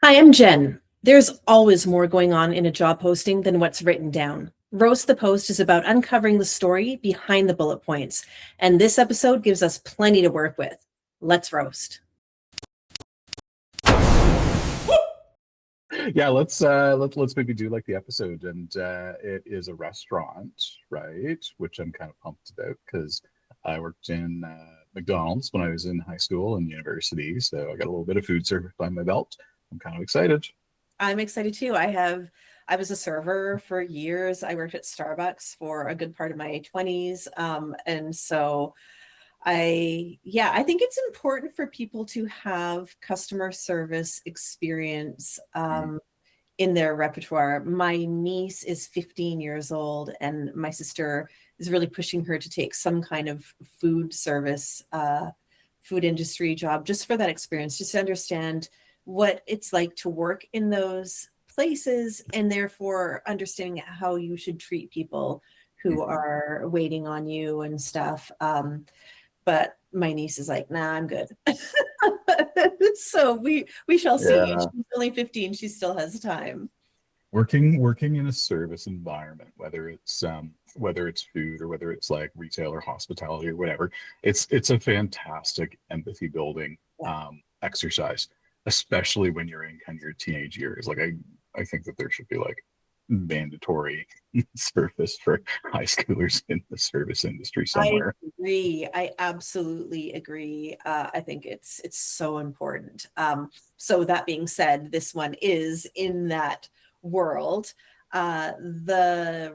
Hi, I'm Jen. There's always more going on in a job posting than what's written down. Roast the Post is about uncovering the story behind the bullet points, and this episode gives us plenty to work with. Let's roast. Yeah, let's maybe do like the episode, and it is a restaurant, right? Which I'm kind of pumped about because I worked in McDonald's when I was in high school and university, so I got a little bit of food service behind my belt. I'm kind of excited. I'm excited too. I was a server for years. I worked at Starbucks for a good part of my 20s. And so I think it's important for people to have customer service experience Mhm. in their repertoire. My niece is 15 years old, and my sister is really pushing her to take some kind of food service, food industry job just for that experience, just to understand what it's like to work in those places and therefore understanding how you should treat people who Mhm. are waiting on you and stuff. But my niece is like, nah, I'm good. So we shall see. Yeah, She's only 15, she still has time. working in a service environment, whether it's food or whether it's like retail or hospitality or whatever, it's a fantastic empathy building Yeah. exercise, especially when you're in kind of your teenage years. Like I think that there should be like mandatory service for high schoolers in the service industry I somewhere. agree. I absolutely agree. I think it's so important. So that being said, this one is in that world. The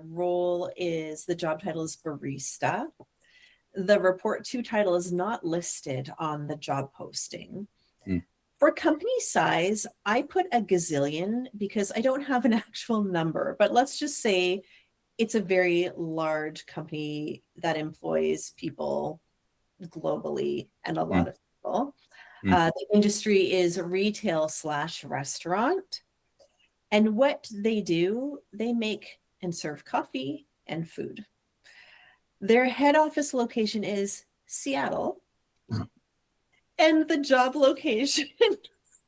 job title is barista. The report to title is not listed on the job posting. Mm, For company size, I put a gazillion because I don't have an actual number, but let's just say it's a very large company that employs people globally and a lot mm, of people. mm. The industry is retail slash restaurant. And what they do, they make and serve coffee and food. Their head office location is Seattle, and the job location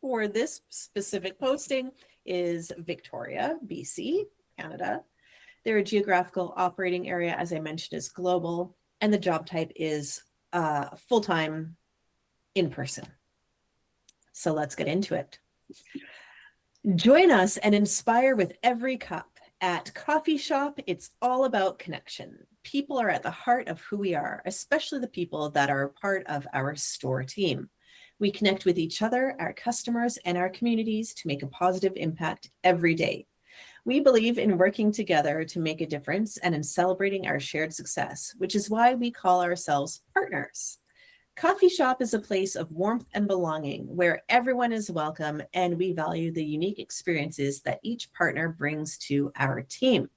for this specific posting is Victoria, BC, Canada. Their geographical operating area, as I mentioned, is global, and the job type is full time in person. So let's get into it. Join us and inspire with every cup. At Coffee Shop, it's all about connection. People are at the heart of who we are, especially the people that are part of our store team. We connect with each other, our customers, and our communities to make a positive impact every day. We believe in working together to make a difference and in celebrating our shared success, which is why we call ourselves partners. Coffee Shop is a place of warmth and belonging where everyone is welcome, and we value the unique experiences that each partner brings to our team.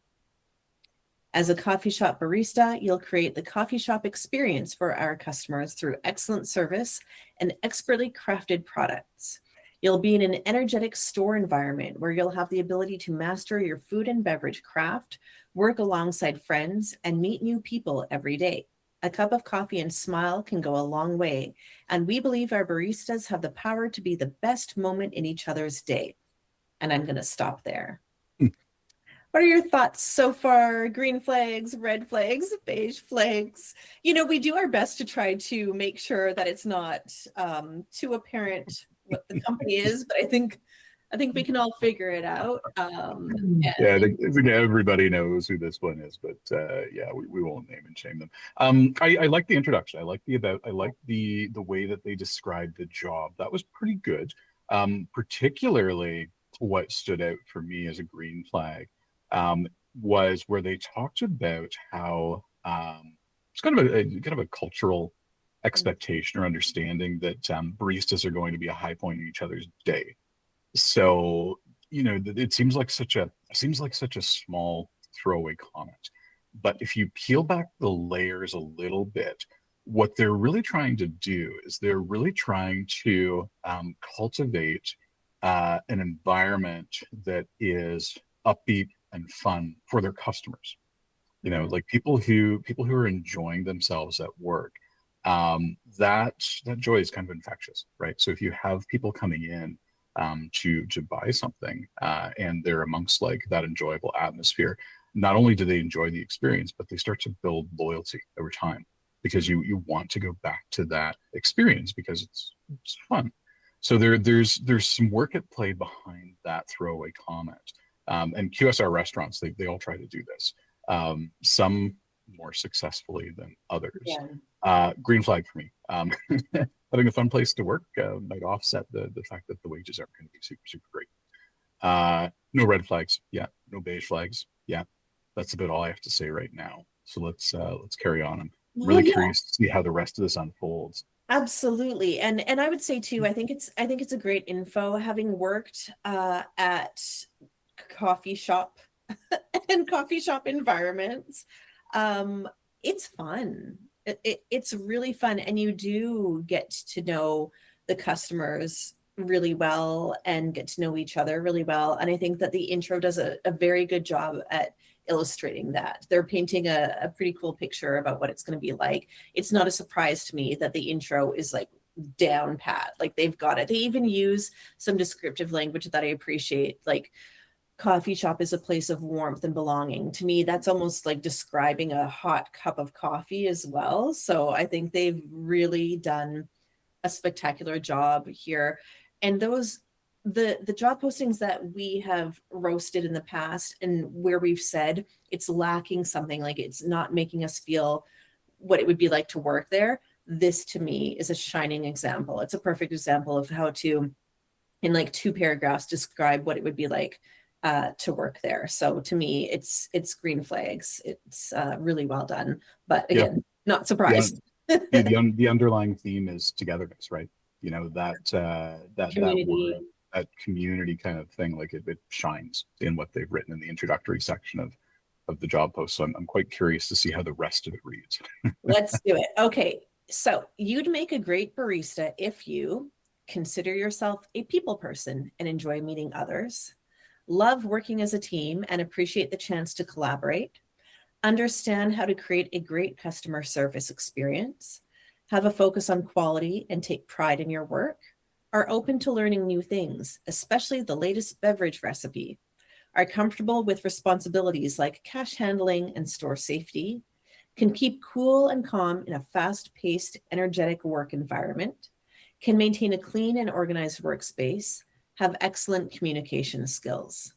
As a coffee shop barista, you'll create the coffee shop experience for our customers through excellent service and expertly crafted products. You'll be in an energetic store environment where you'll have the ability to master your food and beverage craft, work alongside friends, and meet new people every day. A cup of coffee and smile can go a long way, and we believe our baristas have the power to be the best moment in each other's day. And I'm going to stop there. What are your thoughts so far? Green flags, red flags, beige flags. We do our best to try to make sure that it's not too apparent what the company is, but I think we can all figure it out. Yeah, And I think everybody knows who this one is, but yeah, we won't name and shame them. I like the introduction. I like the way that they described the job. That was pretty good. Particularly what stood out for me as a green flag um, was where they talked about how it's kind of a cultural expectation or understanding that baristas are going to be a high point in each other's day. So, it seems like such a small throwaway comment. But if you peel back the layers a little bit, what they're really trying to do is they're really trying to cultivate an environment that is upbeat and fun for their customers. Mhm. Like people who are enjoying themselves at work. That joy is kind of infectious, right? So if you have people coming in to buy something, and they're amongst like that enjoyable atmosphere. Not only do they enjoy the experience, but they start to build loyalty over time because you want to go back to that experience because it's fun. So there's some work at play behind that throwaway comment. And QSR restaurants, they all try to do this. Some more successfully than others. Yeah. Green flag for me. Having a fun place to work might offset the fact that the wages aren't going to be super great. No red flags. Yeah. No beige flags. Yeah. That's about all I have to say right now. So let's carry on. I'm Well, really yeah, curious to see how the rest of this unfolds. absolutely. And I would say too, I think it's a great info having worked at coffee shop and coffee shop environments. Um, it's fun. It's really fun, and you do get to know the customers really well and get to know each other really well. And I think that the intro does a very good job at illustrating that. They're painting a pretty cool picture about what it's going to be like. It's not a surprise to me that the intro is like down pat, like they've got it. They even use some descriptive language that I appreciate, like coffee shop is a place of warmth and belonging. To me, that's almost like describing a hot cup of coffee as well. So I think they've really done a spectacular job here. And those the job postings that we have roasted in the past and where we've said it's lacking something, like it's not making us feel what it would be like to work there, this to me is a shining example. It's a perfect example of how to, in like 2 paragraphs, describe what it would be like to work there. So to me, it's green flags. It's really well done. But Yeah. again, not The surprised. the underlying theme is togetherness, right? You know, that word, Community. that community kind of thing, like it shines in what they've written in the introductory section of the job post. So I'm quite curious to see how the rest of it reads. Let's do it. Okay. So you'd make a great barista if you consider yourself a people person and enjoy meeting others, love working as a team and appreciate the chance to collaborate, understand how to create a great customer service experience, have a focus on quality and take pride in your work, are open to learning new things, especially the latest beverage recipe, are comfortable with responsibilities like cash handling and store safety, can keep cool and calm in a fast-paced, energetic work environment, can maintain a clean and organized workspace, have excellent communication skills.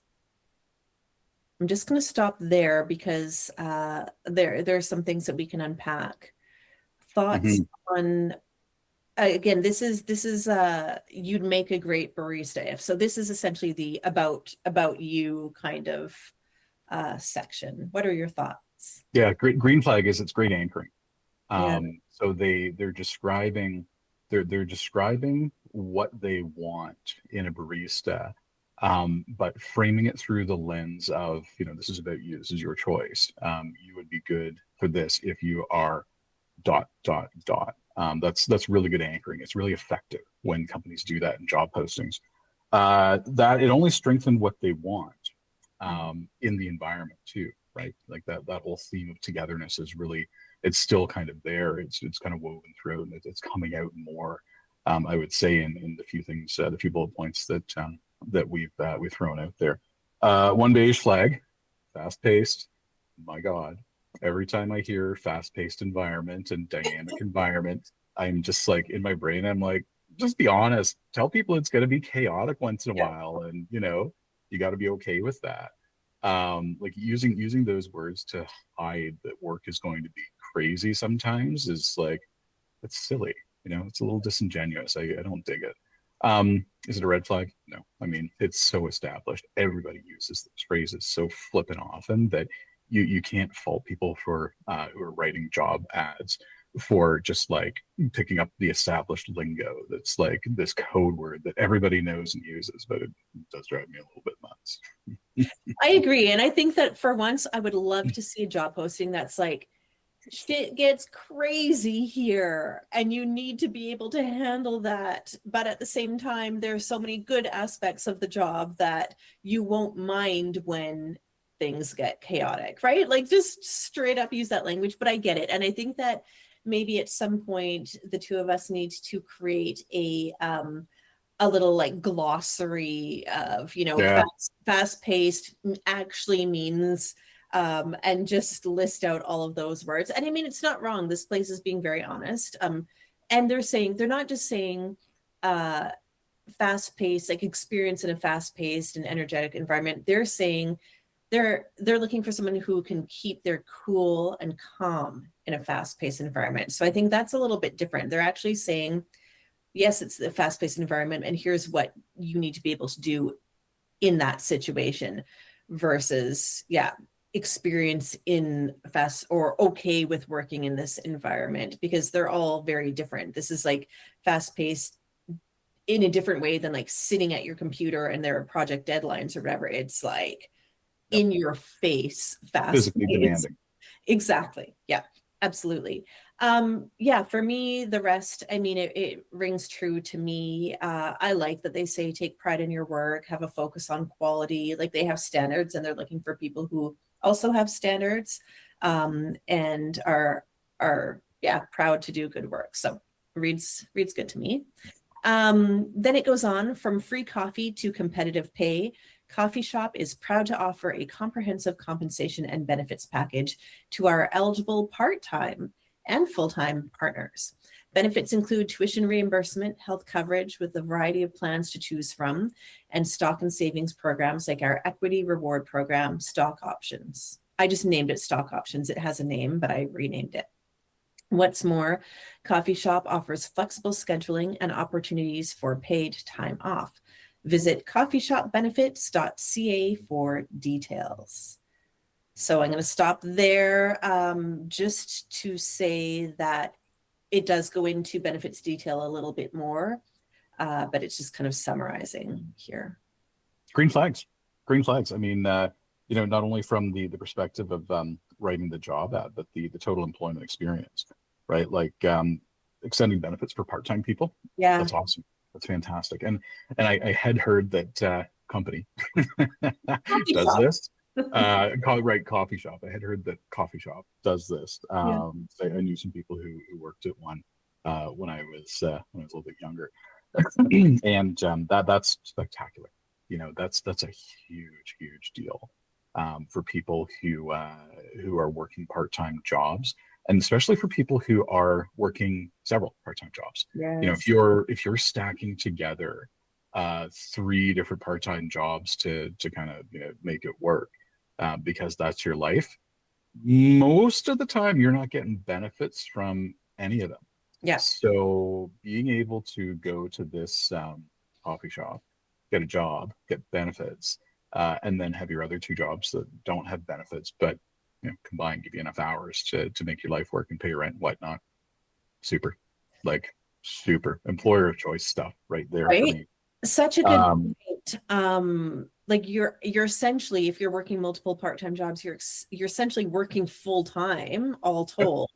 I'm just going to stop there because there are some things that we can unpack. Thoughts Mhm. on again, this is you'd make a great barista if. So this is essentially the about you kind of section. What are your thoughts? Yeah, great green flag is it's great anchoring. Yeah. So they're describing what they want in a barista, but framing it through the lens of, you know, this is about you, this is your choice. You would be good for this if you are dot dot dot. That's really good anchoring. It's really effective when companies do that in job postings. That it only strengthened what they want in the environment too, right? Like that whole theme of togetherness is really, it's still kind of there. It's kind of woven through, and it's coming out more. I would say in the few things, the few bullet points that we've thrown out there. One beige flag, fast paced. My God, every time I hear fast paced environment and dynamic environment, I'm just like in my brain, I'm like, just be honest. Tell people it's going to be chaotic once in a Yeah. while, and you know, you got to be okay with that. Like using those words to hide that work is going to be crazy sometimes is like, it's silly. You know, it's a little disingenuous. I don't dig it. Is it a red flag? No. I mean, it's so established. Everybody uses those phrases so flippant often that you can't fault people for who are writing job ads for just like picking up the established lingo that's like this code word that everybody knows and uses, but it does drive me a little bit nuts. I agree. And I think that for once, I would love to see a job posting that's like, shit gets crazy here, and you need to be able to handle that. But at the same time, there's so many good aspects of the job that you won't mind when things get chaotic, right? Like just straight up use that language. But I get it. And I think that maybe at some point, the two of us need to create a little like glossary of, Yeah. fast paced actually means, and just list out all of those words. And I mean, it's not wrong. This place is being very honest. And they're not just saying, uh, fast paced, like experience in a fast paced and energetic environment. They're saying they're looking for someone who can keep their cool and calm in a fast paced environment. So I think that's a little bit different. They're actually saying, yes, it's a fast paced environment, and here's what you need to be able to do in that situation versus, yeah, experience in fast or okay with working in this environment, because they're all very different. This is like fast paced in a different way than like sitting at your computer and there are project deadlines or whatever. It's like Yep. in your face, fast Physically paced. demanding. Exactly. Yeah, absolutely. Yeah, for me, the rest, I mean, it rings true to me. I like that they say take pride in your work, have a focus on quality. Like they have standards and they're looking for people who also have standards, and are yeah, proud to do good work. So reads good to me. Then it goes on from free coffee to competitive pay. Coffee Shop is proud to offer a comprehensive compensation and benefits package to our eligible part-time and full-time partners. Benefits include tuition reimbursement, health coverage with a variety of plans to choose from, and stock and savings programs like our equity reward program, stock options. I just named it stock options. It has a name, but I renamed it. What's more, Coffee Shop offers flexible scheduling and opportunities for paid time off. Visit coffeeshopbenefits.ca for details. So I'm going to stop there, just to say that it does go into benefits detail a little bit more, but it's just kind of summarizing here. Green flags. Green flags. I mean, not only from the perspective of writing the job ad, but the total employment experience, right? Like extending benefits for part-time people. Yeah. That's awesome. That's fantastic. And I had heard that company does this. Right, coffee shop. I had heard that coffee shop does this. Yeah. I knew some people who worked at one when I was a little bit younger, and that's spectacular. That's a huge deal for people who are working part-time jobs, and especially for people who are working several part-time jobs. Yes. If you're stacking together three different part-time jobs to kind of make it work, because that's your life. Most of the time, you're not getting benefits from any of them. Yeah. So being able to go to this coffee shop, get a job, get benefits, and then have your other two jobs that don't have benefits, but combined give you enough hours to make your life work and pay your rent and whatnot. Super, like super employer of choice stuff right there for Right. me. Such a good point. Like you're essentially, if you're working multiple part-time jobs, you're essentially working full-time, all told,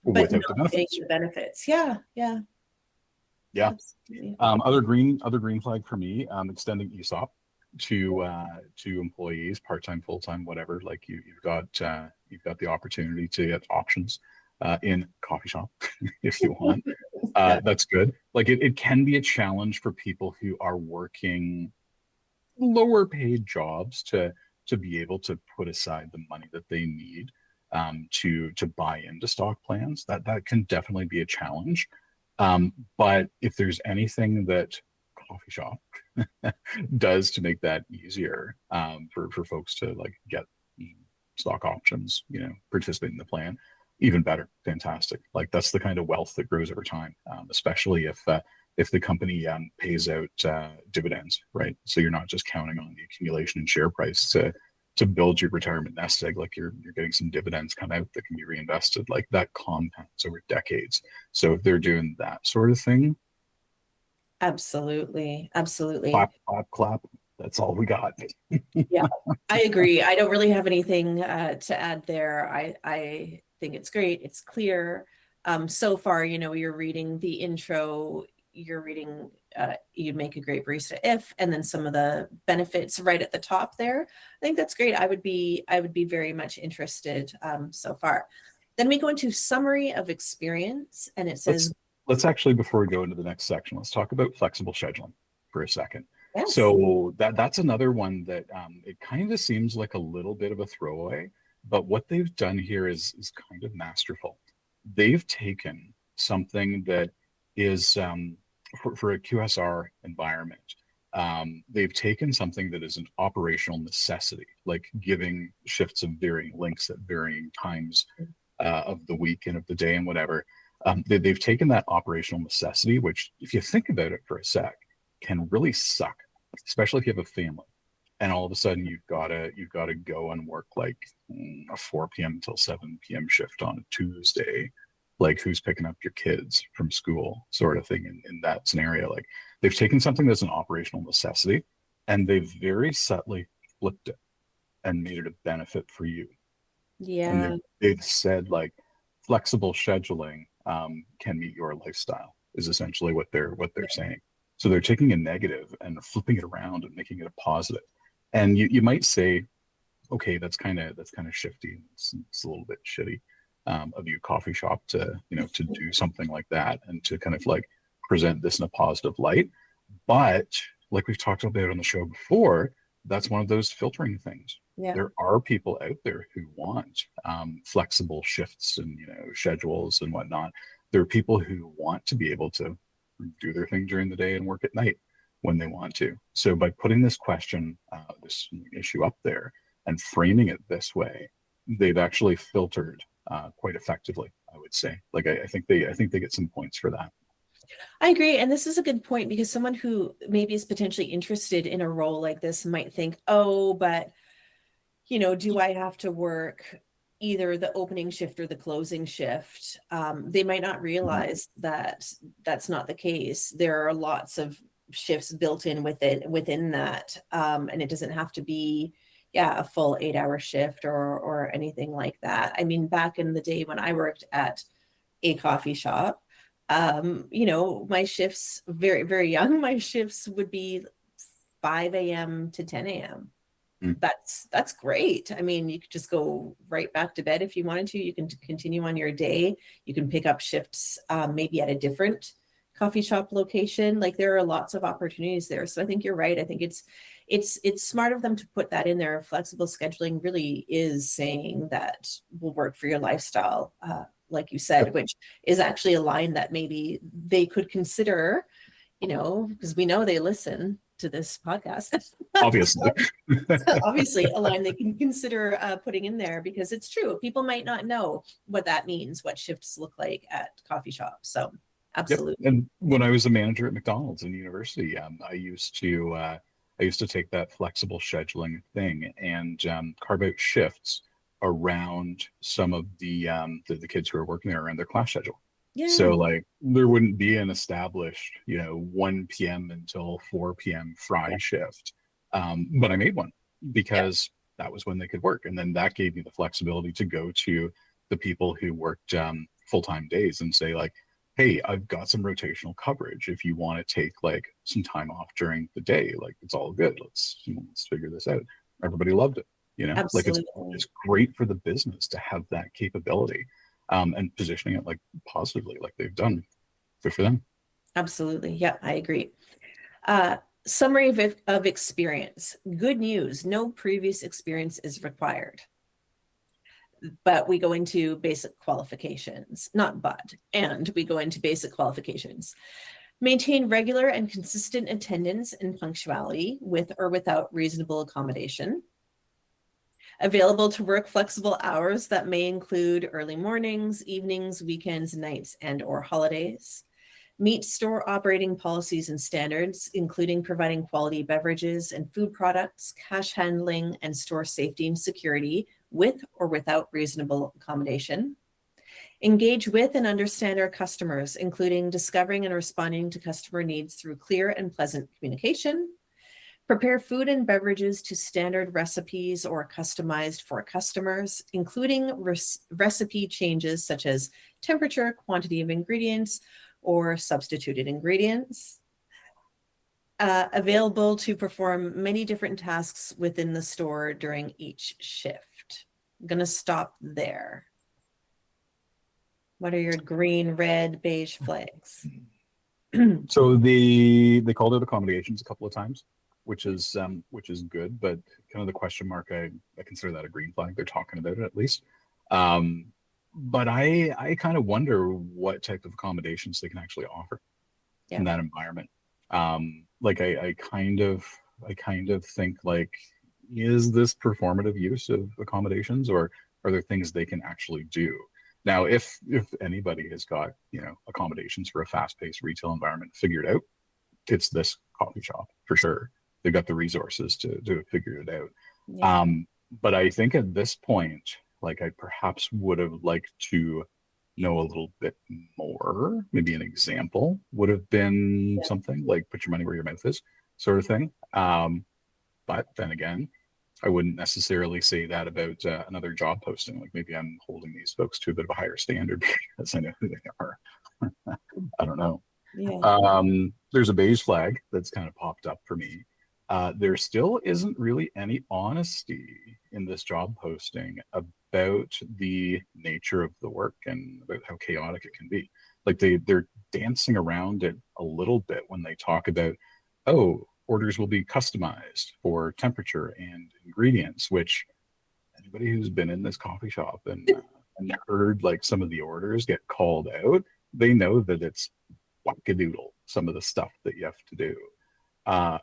but Without not the getting benefits. the benefits. Yeah, yeah, Yeah. absolutely. Other green flag for me, extending ESOP to employees, part-time, full-time, whatever. Like you've got the opportunity to get options in coffee shop if you want. Yeah. That's good. Like it can be a challenge for people who are working lower paid jobs to be able to put aside the money that they need to buy into stock plans. That can definitely be a challenge. But if there's anything that coffee shop does to make that easier for folks to like get stock options, participate in the plan, even better, fantastic. Like that's the kind of wealth that grows over time, especially if the company pays out dividends, right? So you're not just counting on the accumulation in share price to build your retirement nest egg. Like you're getting some dividends come out that can be reinvested. Like that compounds over decades. So if they're doing that sort of thing, Absolutely. Absolutely. clap, clap, clap. That's all we got. Yeah, I agree. I don't really have anything to add there. I think it's great. It's clear. So far, you're reading the intro, you're reading you'd make a great barista if, and then some of the benefits right at the top there. I think that's great. I would be very much interested so far. Then we go into summary of experience, and it says, Let's actually, before we go into the next section, let's talk about flexible scheduling. for a second. Yes. So that's another one that it kind of seems like a little bit of a throwaway, but what they've done here is kind of masterful. They've taken something that is for a QSR environment. They've taken something that is an operational necessity, like giving shifts of varying lengths at varying times of the week and of the day and whatever. They've taken that operational necessity, which, if you think about it for a sec, can really suck, especially if you have a family. And all of a sudden, you've got to go and work like a 4 p.m. until 7 p.m. shift on a Tuesday. Like, who's picking up your kids from school, sort of thing. In that scenario, like, they've taken something that's an operational necessity, and they've very subtly flipped it and made it a benefit for you. And Yeah. they've said, like, flexible scheduling can meet your lifestyle is essentially what they're saying. So they're taking a negative and flipping it around and making it a positive. And you might say, okay, that's kind of shifty. It's a little bit shitty of you, coffee shop, to do something like that and to kind of like present this in a positive light. But like we've talked about on the show before, that's one of those filtering things. Yeah. There are people out there who want flexible shifts and schedules and whatnot. There are people who want to be able to do their thing during the day and work at night when they want to. So by putting this question, this issue up there and framing it this way, they've actually filtered quite effectively, I would say. Like I think they get some points for that. I agree. And this is a good point because someone who maybe is potentially interested in a role like this might think, oh, but do I have to work either the opening shift or the closing shift? They might not Mhm. realize that that's not the case. There are lots of shifts built in within that, and it doesn't have to be, yeah, a full 8-hour shift or anything like that. I mean, back in the day when I worked at a coffee shop, my shifts very, very young, my shifts would be 5 a.m. to 10 a.m. Mm. That's great. I mean, you could just go right back to bed if you wanted to. You can continue on your day. You can pick up shifts maybe at a different coffee shop location. Like there are lots of opportunities there. So I think you're right. I think it's smart of them to put that in there. Flexible scheduling really is saying that will work for your lifestyle, like you said, which is actually a line that maybe they could consider, because we know they listen to this podcast. Obviously. Obviously a line they can consider putting in there because it's true. People might not know what that means, what shifts look like at coffee shops. So Yep. absolutely. And when I was a manager at McDonald's in university, I used to take that flexible scheduling thing and carve out shifts around some of the kids who are working there around their class schedule. Yeah. So like there wouldn't be an established 1 p.m. until 4 p.m. fry shift, but I made one Yep. because that was when they could work, and then that gave me the flexibility to go to the people who worked full-time days and say like, hey, I've got some rotational coverage. If you want to take like some time off during the day, like it's all good. Let's figure this out. Everybody loved it. Like it's Absolutely. great for the business to have that capability, and positioning it like positively, like they've done. Good for them. Absolutely. Yeah, I agree. Uh, Summary of experience. Good news. No previous experience is required. But we go into basic qualifications, not but, and we go into basic qualifications. Maintain regular and consistent attendance and punctuality with or without reasonable accommodation. Available to work flexible hours that may include early mornings, evenings, weekends, nights, and or holidays. Meet store operating policies and standards, including providing quality beverages and food products, cash handling, and store safety and security with or without reasonable accommodation. Engage with and understand our customers, including discovering and responding to customer needs through clear and pleasant communication. Prepare food and beverages to standard recipes or customized for customers, including recipe changes such as temperature, quantity of ingredients, or substituted ingredients. Available to perform many different tasks within the store during each shift. I'm going to stop there. What are your green, red, beige flags? So they called it accommodations a couple of times, which is good, but kind of the question mark, I consider that a green flag. They're talking about it at least. Um, but I kind of wonder what type of accommodations they can actually offer in Yeah. that environment. Like I kind of think like, is this performative use of accommodations, or are there things they can actually do? Now, if anybody has got, you know, accommodations for a fast-paced retail environment figured out, it's this coffee shop for sure. They've got the resources to figure it out. Yeah. Um, but I think at this point, like I perhaps would have liked to know a little bit more. Maybe an example would have been Yeah. something like put your money where your mouth is, sort of thing. But then again, I wouldn't necessarily say that about another job posting. Like maybe I'm holding these folks to a bit of a higher standard because I know who they are. I don't know. Yeah. There's a beige flag that's kind of popped up for me. There still isn't really any honesty in this job posting about the nature of the work and about how chaotic it can be. Like they're dancing around it a little bit when they talk about, oh, orders will be customized for temperature and ingredients, which anybody who's been in this coffee shop and heard like some of the orders get called out, they know that it's wackadoodle, some of the stuff that you have to do. Uh,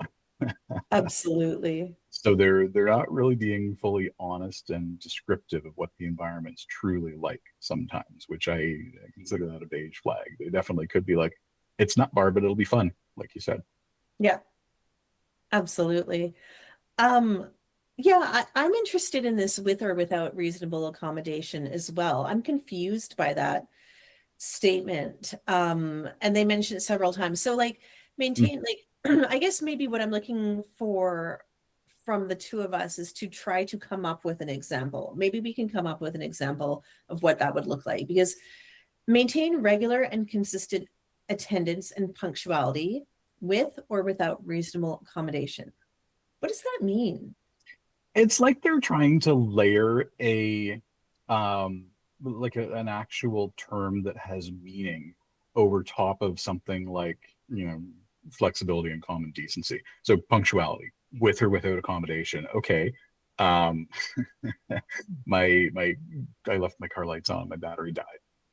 Absolutely. so they're not really being fully honest and descriptive of what the environment's truly like sometimes, which I consider that a beige flag. They definitely could be like, it's not bar, but it'll be fun, like you said. Yeah, absolutely. Um, yeah, I'm interested in this with or without reasonable accommodation as well. I'm confused by that statement. And they mentioned it several times. So like Mm. maintain like I guess maybe what I'm looking for from the two of us is to try to come up with an example. Maybe we can come up with an example of what that would look like because maintain regular and consistent attendance and punctuality with or without reasonable accommodation. What does that mean? It's like they're trying to layer um, an actual term that has meaning over top of something like, you know, flexibility and common decency. So punctuality, with or without accommodation. Okay. Um, my I left my car lights on, my battery died,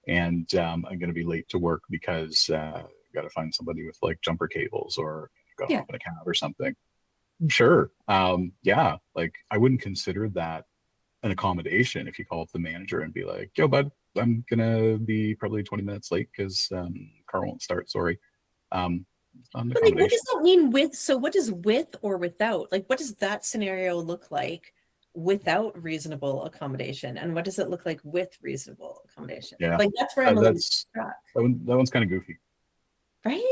and I'm going to be late to work because got to find somebody with like jumper cables, or got to Yeah. hop in a cab or something. Sure. Yeah, like I wouldn't consider that an accommodation if you call up the manager and be like, yo, bud, I'm gonna be probably 20 minutes late because car won't start. Sorry. It's not an But like, what accommodation. does that mean with? So, what does with or without? Like, what does that scenario look like without reasonable accommodation? And what does it look like with reasonable accommodation? Yeah. Like, that's where I'm a little That's stuck, that one's kind of goofy. right?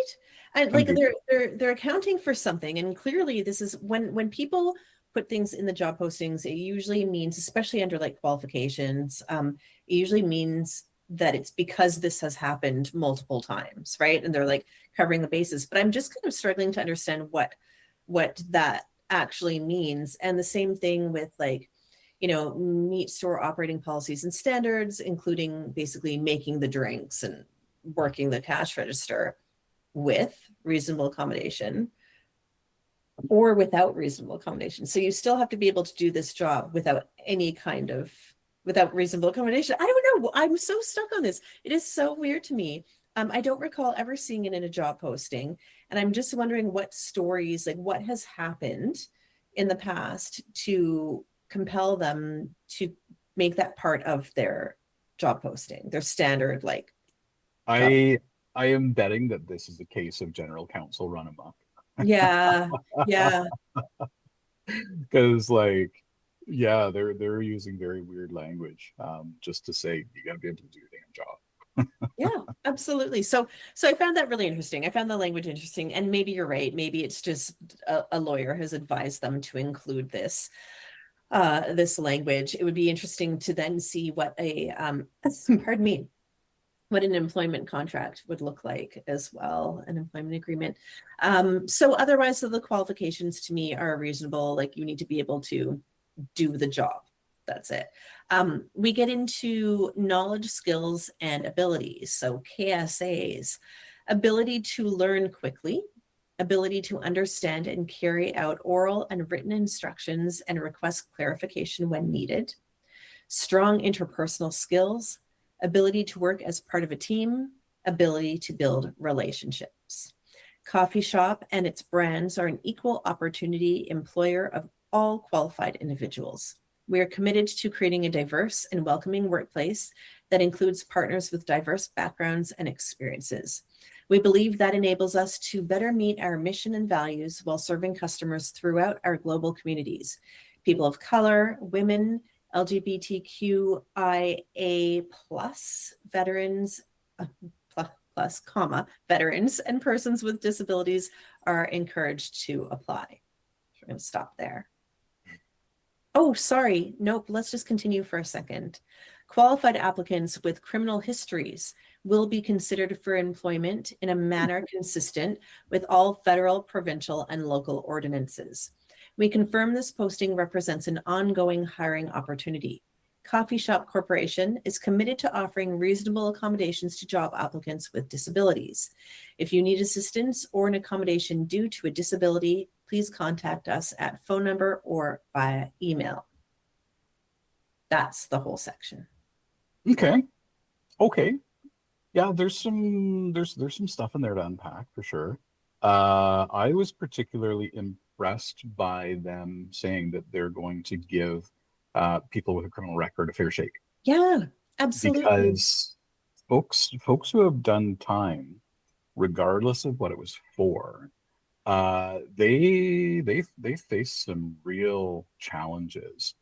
And Kind like, of goofy. they're accounting for something, and clearly, this is when people put things in the job postings, it usually means, especially under like qualifications, it usually means that it's because this has happened multiple times, right? And they're like covering the bases. But I'm just kind of struggling to understand what that actually means. And the same thing with like, meet store operating policies and standards, including basically making the drinks and working the cash register with reasonable accommodation or without reasonable accommodation. So you still have to be able to do this job without reasonable accommodation. I don't know. I'm so stuck on this. It is so weird to me. I don't recall ever seeing it in a job posting. And I'm just wondering what stories, like what has happened in the past to compel them to make that part of their job posting, their standard like job. I I am betting that this is a case of general counsel run amok. Yeah, yeah. Because like, yeah, they're using very weird language just to say you got to be able to do your damn job. Yeah, absolutely. So I found that really interesting. I found the language interesting, and maybe you're right. Maybe it's just a lawyer has advised them to include this language. It would be interesting to then see what a pardon me, what an employment contract would look like as well, an employment agreement. So otherwise, so the qualifications to me are reasonable. Like you need to be able to do the job. That's it. We get into knowledge, skills, and abilities. So KSAs. ability to learn quickly, ability to understand and carry out oral and written instructions and request clarification when needed, strong interpersonal skills, ability to work as part of a team, ability to build relationships. Coffee Shop and its brands are an equal opportunity employer of all qualified individuals. We are committed to creating a diverse and welcoming workplace that includes partners with diverse backgrounds and experiences. We believe that enables us to better meet our mission and values while serving customers throughout our global communities. People of color, women, LGBTQIA plus, veterans, plus, comma, veterans and persons with disabilities are encouraged to apply. We're going to stop there. Oh, sorry. Nope. Let's just continue for a second. Qualified applicants with criminal histories will be considered for employment in a manner consistent with all federal, provincial, and local ordinances. We confirm this posting represents an ongoing hiring opportunity. Coffee Shop Corporation is committed to offering reasonable accommodations to job applicants with disabilities. If you need assistance or an accommodation due to a disability, please contact us at phone number or via email. That's the whole section. Okay. Okay. Yeah, there's some stuff in there to unpack for sure. I was particularly impressed by them saying that they're going to give people with a criminal record a fair shake. Yeah, absolutely. Because folks who have done time, regardless of what it was for, they face some real challenges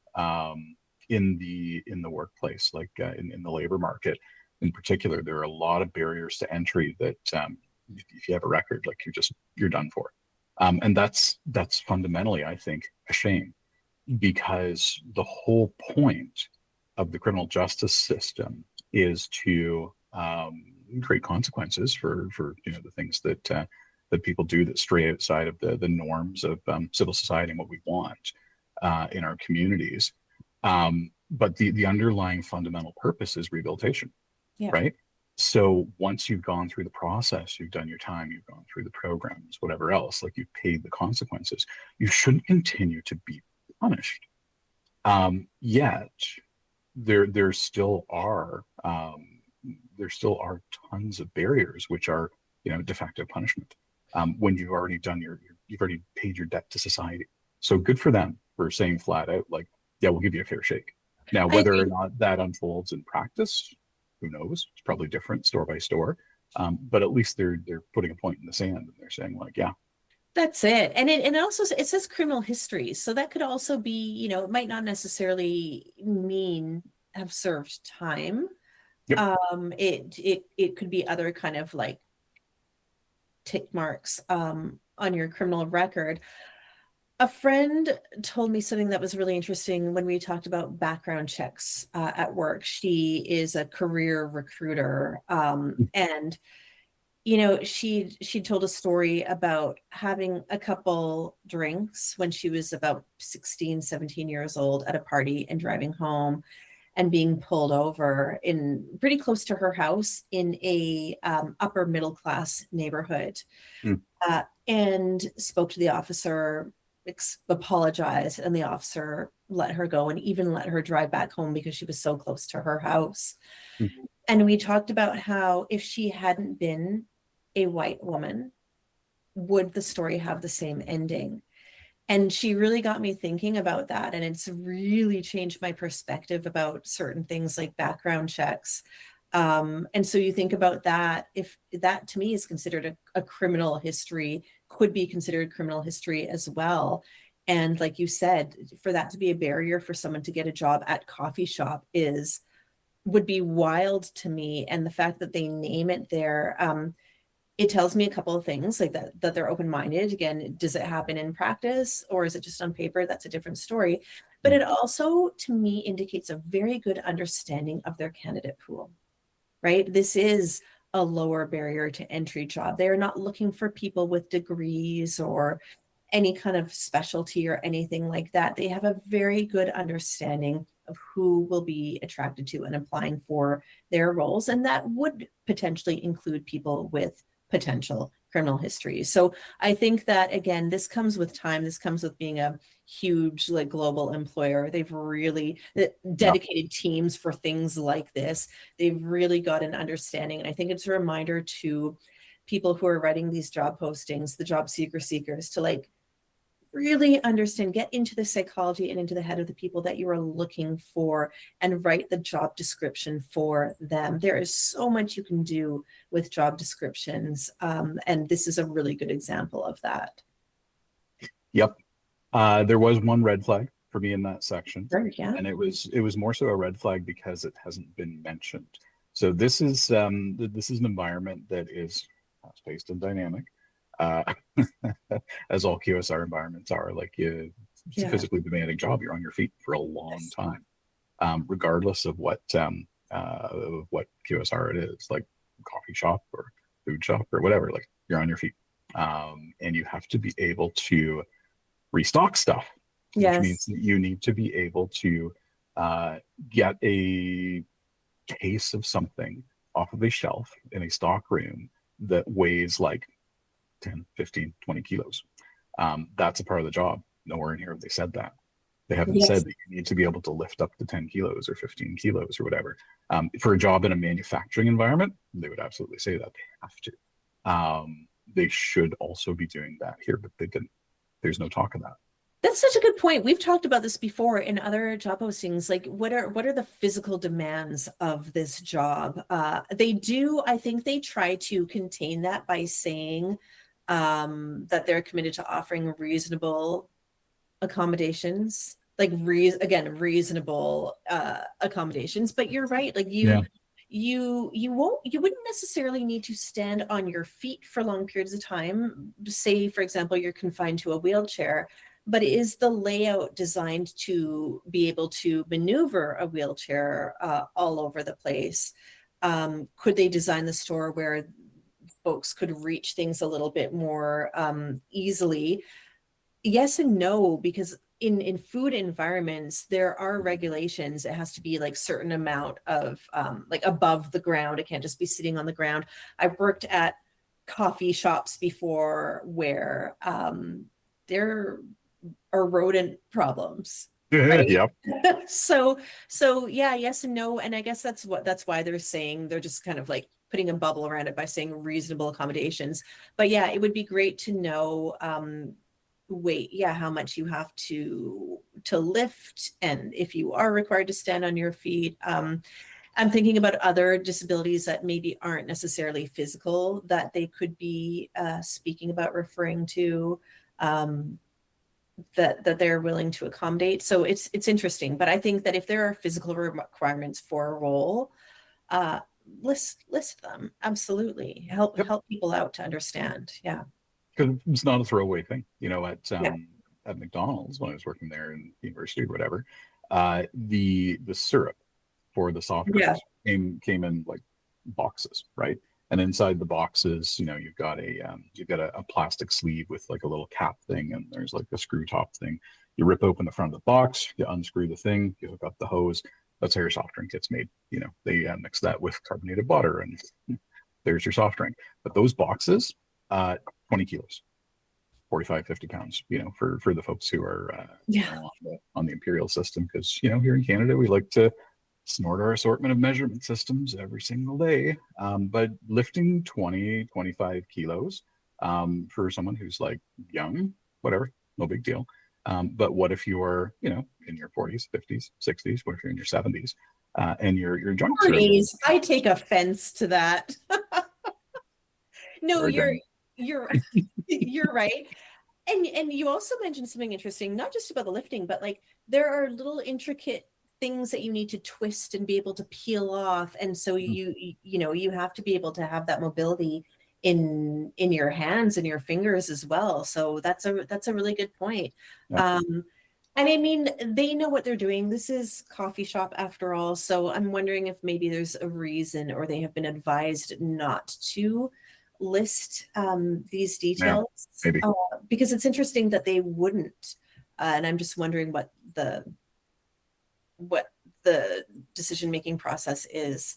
in the workplace, like in the labor market in particular. There are a lot of barriers to entry that if you have a record, like you're done for, and that's fundamentally, I think, a shame, because the whole point of the criminal justice system is to create consequences for the things that that people do that stray outside of the norms of civil society and what we want in our communities. But the underlying fundamental purpose is rehabilitation, Yeah. right? So once you've gone through the process, you've done your time, you've gone through the programs, whatever else, like you've paid the consequences, you shouldn't continue to be punished. Yet there still are tons of barriers which are de facto punishment when you've already you've already paid your debt to society. So good for them for saying flat out, like, yeah, we'll give you a fair shake. Now, whether or not that unfolds in practice, who knows? It's probably different store by store. But at least they're putting a point in the sand and they're saying, like, yeah. That's it. And it also, it says criminal history. So that could also be, it might not necessarily mean have served time. Yep. It could be other kind of like tick marks on your criminal record. A friend told me something that was really interesting when we talked about background checks at work. She is a career recruiter, and she told a story about having a couple drinks when she was about 16, 17 years old at a party and driving home and being pulled over in pretty close to her house in a upper middle class neighborhood, and spoke to the officer, apologized, and the officer let her go and even let her drive back home because she was so close to her house. And we talked about how if she hadn't been a white woman, would the story have the same ending? And she really got me thinking about that. And it's really changed my perspective about certain things like background checks. And so you think about that, if that to me is considered a criminal history, could be considered criminal history as well. And like you said, for that to be a barrier for someone to get a job at Coffee Shop would be wild to me. And the fact that they name it there, it tells me a couple of things, like that they're open-minded. Again, does it happen in practice or is it just on paper? That's a different story. But it also, to me, indicates a very good understanding of their candidate pool, right? This is a lower barrier to entry job. They're not looking for people with degrees or any kind of specialty or anything like that. They have a very good understanding of who will be attracted to and applying for their roles. And that would potentially include people with potential criminal history. So I think that, again, this comes with time. This comes with being a huge, like, global employer. They've really Yeah. dedicated teams for things like this. They've really got an understanding. And I think it's a reminder to people who are writing these job postings, the job seekers, to like really understand, get into the psychology and into the head of the people that you are looking for, and write the job description for them. There is so much you can do with job descriptions, and this is a really good example of that. Yep. There was one red flag for me in that section, Sure, yeah. and it was more so a red flag because it hasn't been mentioned. So this is an environment that is fast-paced and dynamic, uh, as all QSR environments are. Like, it's a Yeah. physically demanding job. You're on your feet for a long Yes. time, regardless of what QSR it is, like coffee shop or food shop or whatever. Like, you're on your feet, and you have to be able to restock stuff, which means Yes. that you need to be able to get a case of something off of a shelf in a stock room that weighs like 10, 15, 20 kilos. That's a part of the job. Nowhere in here have they said that. They haven't Yes. said that you need to be able to lift up to 10 kilos or 15 kilos or whatever. For a job in a manufacturing environment, they would absolutely say that they have to. They should also be doing that here, but they didn't. There's no talk of that. That's such a good point. We've talked about this before in other job postings. Like, what are the physical demands of this job? They do, I think they try to contain that by saying that they're committed to offering reasonable accommodations, like reasonable accommodations. But you're right. Like, Yeah. you wouldn't necessarily need to stand on your feet for long periods of time. Say, for example, you're confined to a wheelchair, but is the layout designed to be able to maneuver a wheelchair all over the place? Could they design the store where folks could reach things a little bit more easily? Yes and no, because in food environments there are regulations. It has to be like certain amount of like above the ground. It can't just be sitting on the ground. I've worked at coffee shops before where there are rodent problems, right? Yep. so yeah, yes and no. And I guess that's why they're saying, they're just kind of like putting a bubble around it by saying reasonable accommodations. But yeah, it would be great to know weight, yeah, how much you have to lift, and if you are required to stand on your feet. I'm thinking about other disabilities that maybe aren't necessarily physical that they could be speaking about, referring to, that they're willing to accommodate. So it's interesting. But I think that if there are physical requirements for a role, uh, list them. Absolutely. Yep. Help people out to understand. Yeah. Because it's not a throwaway thing. Yeah. At McDonald's when I was working there in university or whatever, the syrup for the soft Yeah. drinks came in like boxes, right? And inside the boxes, you've got a plastic sleeve with like a little cap thing, and there's like a screw top thing. You rip open the front of the box, you unscrew the thing, you hook up the hose. That's how your soft drink gets made. They mix that with carbonated butter, and there's your soft drink. But those boxes, 20 kilos, 45, 50 pounds, for the folks who are Yeah. on the imperial system. Because, here in Canada, we like to snort our assortment of measurement systems every single day. But lifting 20, 25 kilos for someone who's like young, whatever, no big deal. But what if you're, in your 40s, 50s, 60s? What if you're in your 70s and your joints are a little Please, I take offense to that. No, or down? you're you're right. And you also mentioned something interesting, not just about the lifting, but like there are little intricate things that you need to twist and be able to peel off. And so you have to be able to have that mobility in your hands and your fingers as well. So that's a really good point. Yeah. And I mean, they know what they're doing. This is coffee shop after all. So I'm wondering if maybe there's a reason, or they have been advised not to list these Yeah, details, maybe. because it's interesting that they wouldn't. And I'm just wondering what the decision-making process is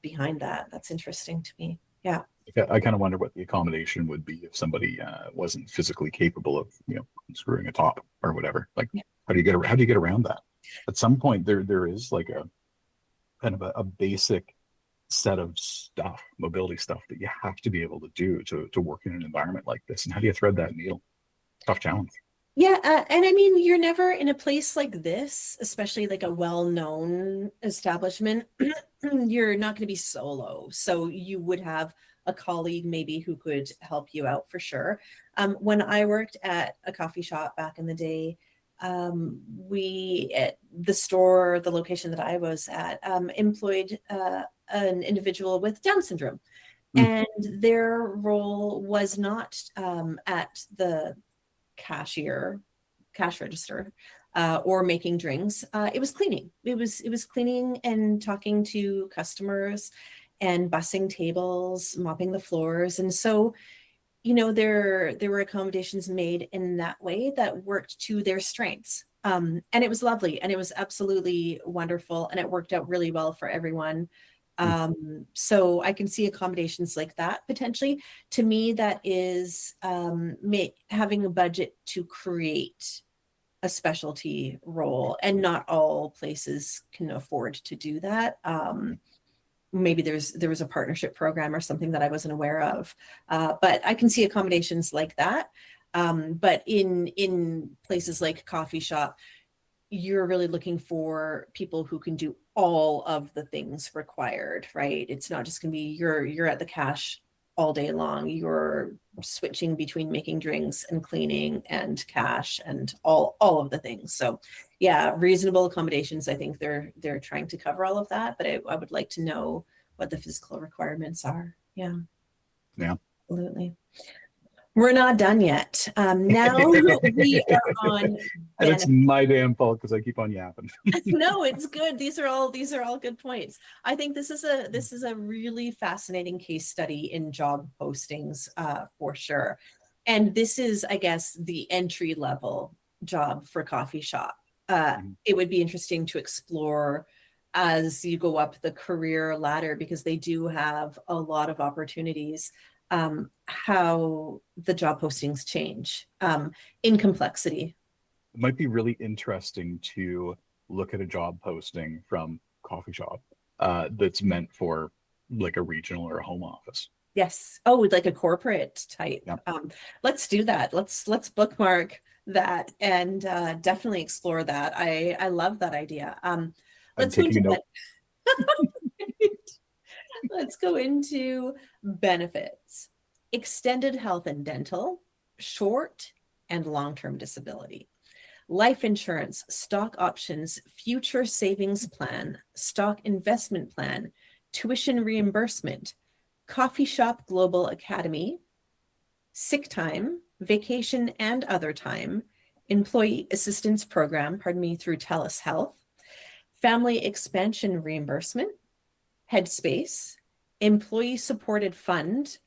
behind that. That's interesting to me. Yeah. I kind of wonder what the accommodation would be if somebody wasn't physically capable of, screwing a top or whatever. Like, how do you get around that? At some point, there is like a kind of a basic set of stuff, mobility stuff that you have to be able to do to work in an environment like this. And how do you thread that needle? Tough challenge. Yeah, and I mean, you're never in a place like this, especially like a well-known establishment. You're not going to be solo. So you would have a colleague maybe who could help you out for sure. When I worked at a coffee shop back in the day, we at the store, the location that I was at, employed an individual with Down syndrome. Mm, And their role was not at the cashier, cash register, or making drinks. It was cleaning. It was cleaning and talking to customers and bussing tables, mopping the floors. And so, there were accommodations made in that way that worked to their strengths. And it was lovely and it was absolutely wonderful and it worked out really well for everyone. mm. So I can see accommodations like that potentially. To me, that is having a budget to create a specialty role, and not all places can afford to do that. Maybe there was a partnership program or something that I wasn't aware of, but I can see accommodations like that. But in places like coffee shop, you're really looking for people who can do all of the things required, right? It's not just going to be you're at the cash all day long. You're switching between making drinks and cleaning and cash and all of the things. So yeah, reasonable accommodations. I think they're trying to cover all of that, but I would like to know what the physical requirements are. Yeah, Yeah. absolutely. We're not done yet. Now we are on And it's benefits. my damn fault because I keep on yapping. No, it's good. These are all good points. I think this is a really fascinating case study in job postings, for sure. And this is, I guess, the entry level job for coffee shop. Mhm. It would be interesting to explore as you go up the career ladder because they do have a lot of opportunities. How the job postings change in complexity. It might be really interesting to look at a job posting from coffee shop that's meant for like a regional or a home office. Yes. Oh, with like a corporate type. Yeah. Let's do that. Let's bookmark that and definitely explore that. I love that idea. I'm Let's go taking a into note. let's go into benefits. Extended health and dental, short and long-term disability. Life insurance, stock options, future savings plan, stock investment plan, tuition reimbursement, coffee shop global academy, sick time, vacation and other time, employee assistance program, pardon me, through TELUS Health, family expansion reimbursement, Headspace, employee supported fund.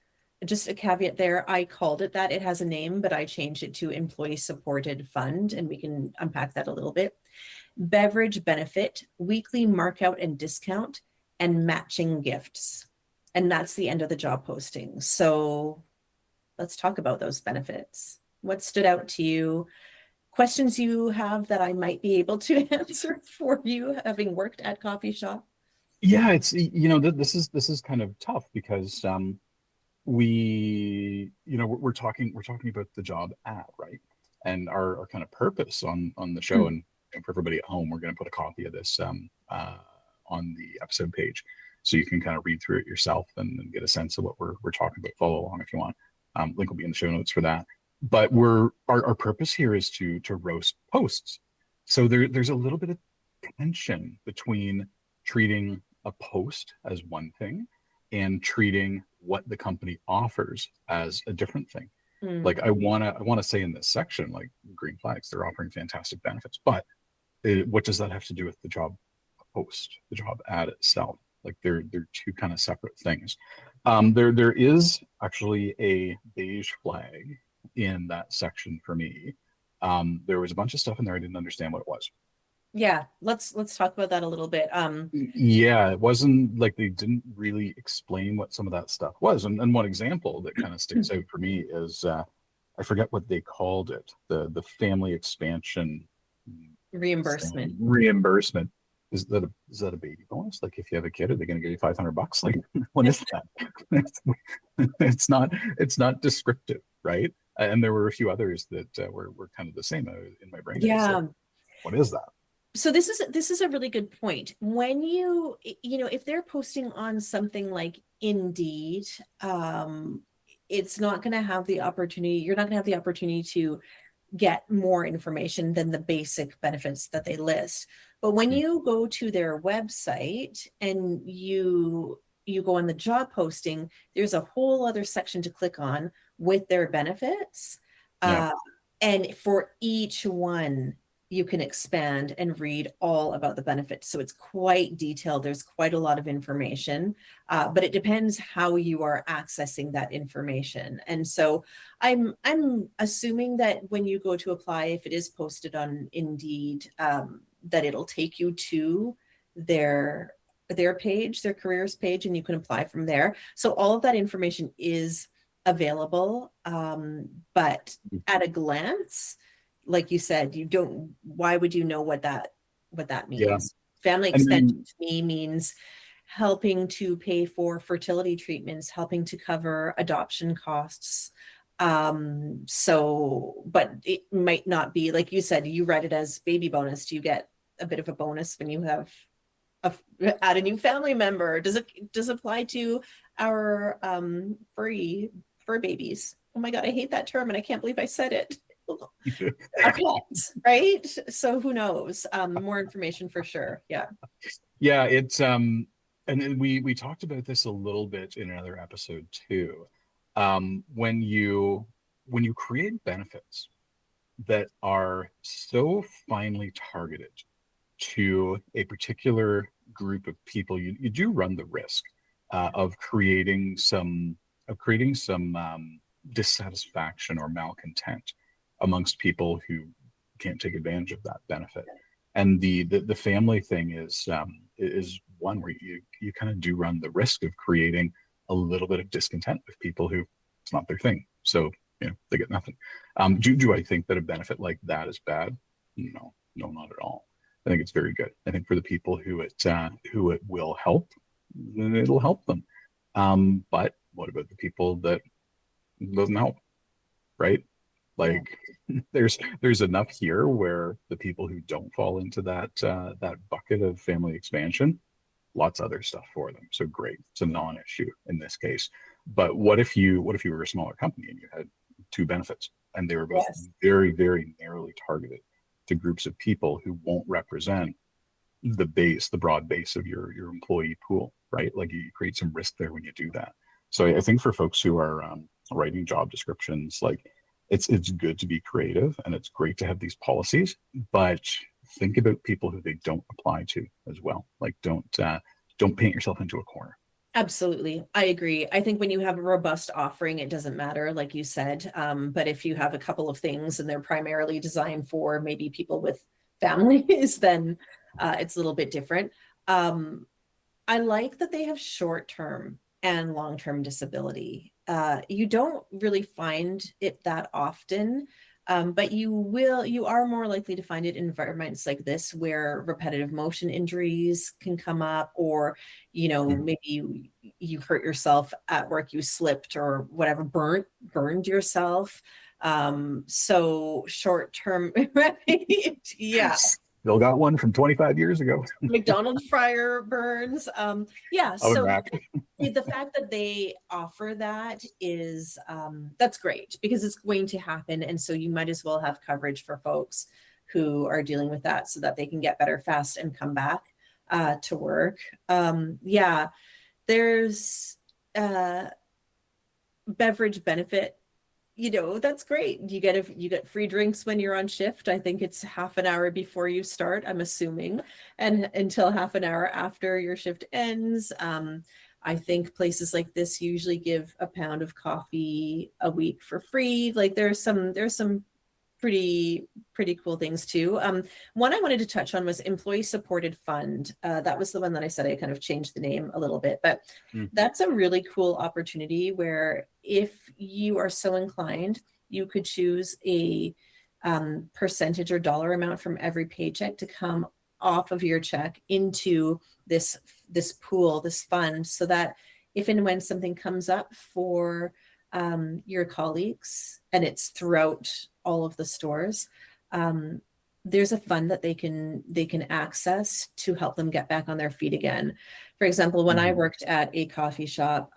Just a caveat there, I called it that. It has a name, but I changed it to employee supported fund, and we can unpack that a little bit. Beverage benefit, weekly markout and discount, and matching gifts. And that's the end of the job posting. So let's talk about those benefits. What stood out to you? Questions you have that I might be able to answer for you, having worked at coffee shop? Yeah, it's this is kind of tough because we're talking about the job ad, right? And our kind of purpose on the show, and for everybody at home, we're going to put a copy of this on the episode page, so you can kind of read through it yourself and get a sense of what we're talking about. Follow along if you want. Link will be in the show notes for that. But our purpose here is to roast posts. So there's a little bit of tension between treating a post as one thing and treating what the company offers as a different thing. Mm. Like I want to say in this section, like green flags, they're offering fantastic benefits, but what does that have to do with the job post, the job ad itself? Like they're two kind of separate things. There is actually a beige flag in that section for me. There was a bunch of stuff in there I didn't understand what it was. Yeah, let's talk about that a little bit. Yeah, it wasn't like they didn't really explain what some of that stuff was. And one example that kind of sticks out for me is I forget what they called it, the family expansion Reimbursement. reimbursement. Is that a baby bonus? Like if you have a kid, are they going to give you $500? Like what is that? It's, it's not descriptive, right? And there were a few others that were kind of the same in my brain. It's like, Yeah. what is that? So this is a really good point. When if they're posting on something like Indeed, it's not going to have the opportunity, you're not going to have the opportunity to get more information than the basic benefits that they list. But when Hmm. you go to their website and you go on the job posting, there's a whole other section to click on with their benefits. Yeah. Uh, and for each one, you can expand and read all about the benefits. So it's quite detailed. There's quite a lot of information, but it depends how you are accessing that information. And so I'm assuming that when you go to apply, if it is posted on Indeed, that it'll take you to their their page, their careers page, and you can apply from there. So all of that information is available, but at a glance, like you said, you don't. Why would you know what that Yeah. means? Family And extension then to me means helping to pay for fertility treatments, helping to cover adoption costs. So, but it might not be, like you said, you read it as baby bonus. Do you get a bit of a bonus when you have a, add a new family member? Does it apply to our fur babies? Oh my God, I hate that term and I can't believe I said it. Our pets, right? So who knows? More information for sure. Yeah. yeah, it's and then we talked about this a little bit in another episode too. When you create benefits that are so finely targeted to a particular group of people, you do run the risk of creating some dissatisfaction or malcontent amongst people who can't take advantage of that benefit. And the family thing is one where you kind of do run the risk of creating a little bit of discontent with people who it's not their thing. So they get nothing. Do I think that a benefit like that is bad? No, no, not at all. I think it's very good. I think for the people who it will help, then it'll help them. But what about the people that it doesn't help, right? Yeah. Like there's enough here where the people who don't fall into that bucket of family expansion, lots of other stuff for them. So great, it's a non-issue in this case. But what if you were a smaller company and you had two benefits and they were both Yes. very narrowly targeted to groups of people who won't represent the broad base of your employee pool, right? Like you create some risk there when you do that. So I think for folks who are writing job descriptions, like it's good to be creative and it's great to have these policies, but think about people who they don't apply to as well. Like don't paint yourself into a corner. Absolutely. I agree. I think when you have a robust offering, it doesn't matter, like you said. But if you have a couple of things and they're primarily designed for maybe people with families, then it's a little bit different. Um, I like that they have short-term and long-term disability. You don't really find it that often, but you are more likely to find it in environments like this where repetitive motion injuries can come up, or, Mhm. maybe you hurt yourself at work, you slipped or whatever, burned yourself. So short-term, right? Yeah. Still got one from 25 years ago. McDonald's fryer burns. Yeah, Oven so rack. the fact that they offer that is that's great because it's going to happen. And so you might as well have coverage for folks who are dealing with that so that they can get better fast and come back to work. Yeah, there's uh beverage benefit, that's great. You get free drinks when you're on shift. I think it's half an hour before you start, I'm assuming, and until half an hour after your shift ends. I think places like this usually give a pound of coffee a week for free. Like there's some pretty cool things too. One I wanted to touch on was employee supported fund. That was the one that I said I kind of changed the name a little bit, but that's a really cool opportunity where if you are so inclined, you could choose a percentage or dollar amount from every paycheck to come off of your check into this pool, this fund, so that if and when something comes up for your colleagues, and it's throughout all of the stores, there's a fund that they can access to help them get back on their feet again. For example, when I worked at a coffee shop,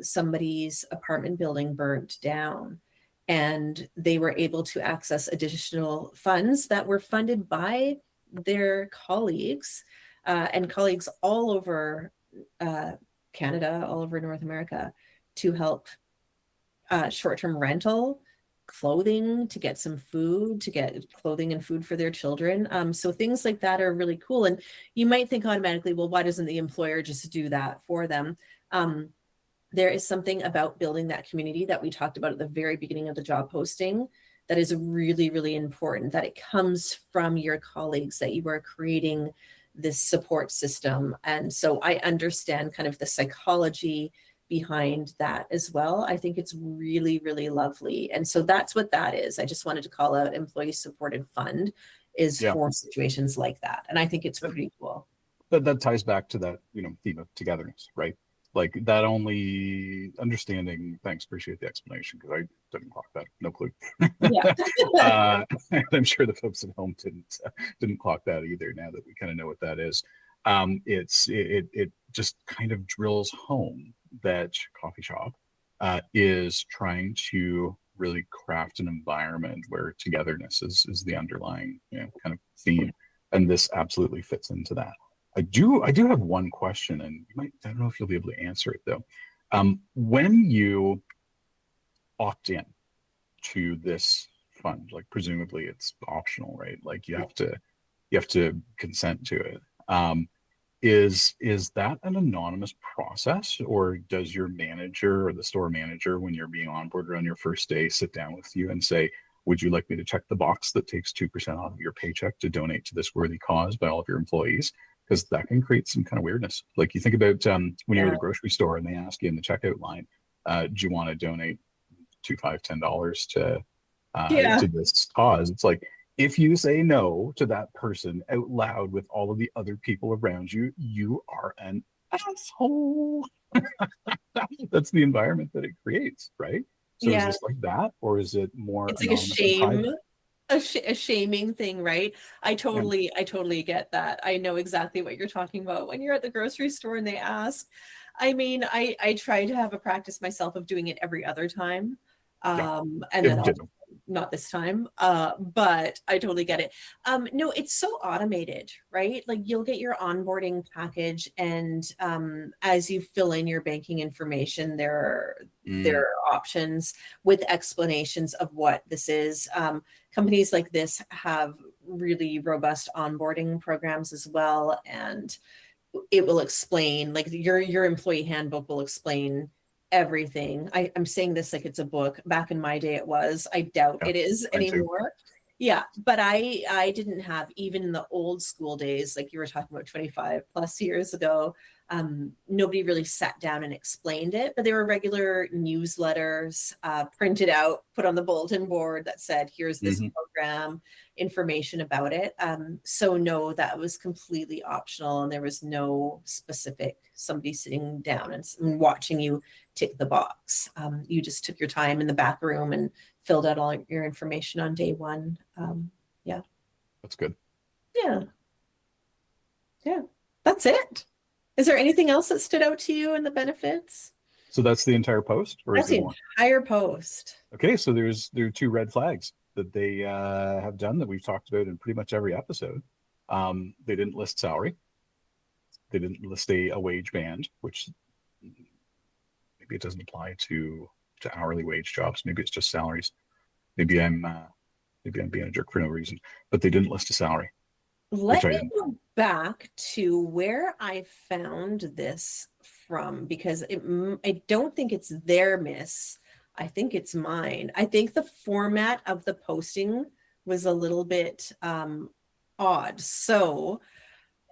somebody's apartment building burnt down, and they were able to access additional funds that were funded by their colleagues, and colleagues all over Canada, all over North America, to help short-term rental, clothing, to get some food, to get clothing and food for their children. So things like that are really cool. And you might think automatically, well, why doesn't the employer just do that for them? There is something about building that community that we talked about at the very beginning of the job posting that is really, really important, that it comes from your colleagues, that you are creating this support system. And so I understand kind of the psychology behind that as well. I think it's really, really lovely. And so that's what that is. I just wanted to call out employee supported fund is for situations like that. And I think it's pretty cool. That ties back to that, theme of togetherness, right? Like that only understanding. Thanks, appreciate the explanation, because I didn't clock that. No clue. Yeah. I'm sure the folks at home didn't clock that either. Now that we kind of know what that is, it just kind of drills home that coffee shop is trying to really craft an environment where togetherness is the underlying kind of theme, and this absolutely fits into that. I do have one question, and I don't know if you'll be able to answer it though. When you opt in to this fund, like presumably it's optional, right? Like you have to consent to it. Is that an anonymous process, or does your manager or the store manager, when you're being onboarded on your first day, sit down with you and say, would you like me to check the box that takes 2% off of your paycheck to donate to this worthy cause by all of your employees? Because that can create some kind of weirdness. Like you think about when you're at a grocery store and they ask you in the checkout line, do you want to donate $2, $5, $10 to this cause? It's like, if you say no to that person out loud with all of the other people around you, you are an asshole. That's the environment that it creates, right? So is this like that, or is it more it's like a anonymous and private? a shaming thing, right? I totally get that. I know exactly what you're talking about. When you're at the grocery store and they ask, I mean, I try to have a practice myself of doing it every other time. And then not this time, but I totally get it. No, it's so automated, right? Like you'll get your onboarding package, and as you fill in your banking information, there are options with explanations of what this is. Companies like this have really robust onboarding programs as well, and it will explain, like your employee handbook will explain everything. I'm saying this like it's a book. Back in my day it was. I doubt it is anymore. Yeah, but I didn't have, even in the old school days, like you were talking about 25 plus years ago, nobody really sat down and explained it, but there were regular newsletters printed out, put on the bulletin board that said, here's this program, information about it. So no, that was completely optional, and there was no specific somebody sitting down and watching you tick the box. You just took your time in the back room and filled out all your information on day one. Yeah. That's good. Yeah. That's it. Is there anything else that stood out to you in the benefits? So that's the entire post, or that's is there the more? Entire post. Okay, so there are 2 red flags that they have done that we've talked about in pretty much every episode. They didn't list salary. They didn't list a wage band, which maybe it doesn't apply to hourly wage jobs. Maybe it's just salaries. Maybe I'm being a jerk for no reason. But they didn't list a salary. Let me go back to where I found this from, because I don't think it's their miss. I think it's mine. I think the format of the posting was a little bit odd. So,